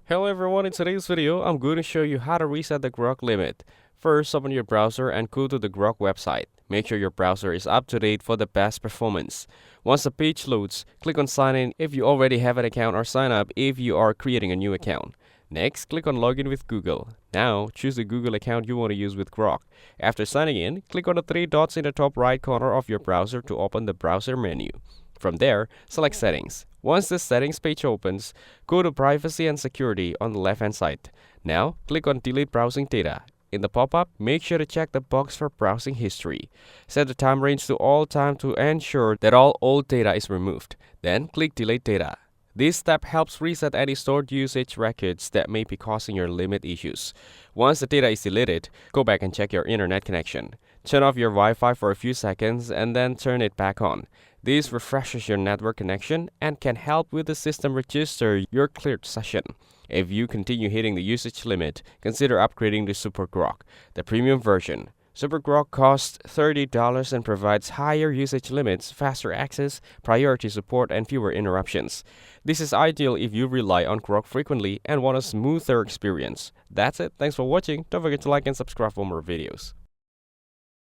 Hello everyone, in today's video, I'm going to show you how to reset the Grok limit. First, open your browser and go to the Grok website. Make sure your browser is up to date for the best performance. Once the page loads, click on sign in if you already have an account or sign up if you are creating a new account. Next, click on login with Google. Now, choose the Google account you want to use with Grok. After signing in, click on the three dots in the top right corner of your browser to open the browser menu. From there, select Settings. Once the Settings page opens, go to Privacy and Security on the left-hand side. Now, click on Delete Browsing Data. In the pop-up, make sure to check the box for browsing history. Set the time range to all time to ensure that all old data is removed. Then, click Delete Data. This step helps reset any stored usage records that may be causing your limit issues. Once the data is deleted, go back and check your internet connection. Turn off your Wi-Fi for a few seconds and then turn it back on. This refreshes your network connection and can help with the system register your cleared session. If you continue hitting the usage limit, consider upgrading to Super Grok, the premium version. Super Grok costs $30 and provides higher usage limits, faster access, priority support, and fewer interruptions. This is ideal if you rely on Grok frequently and want a smoother experience. That's it. Thanks for watching. Don't forget to like and subscribe for more videos.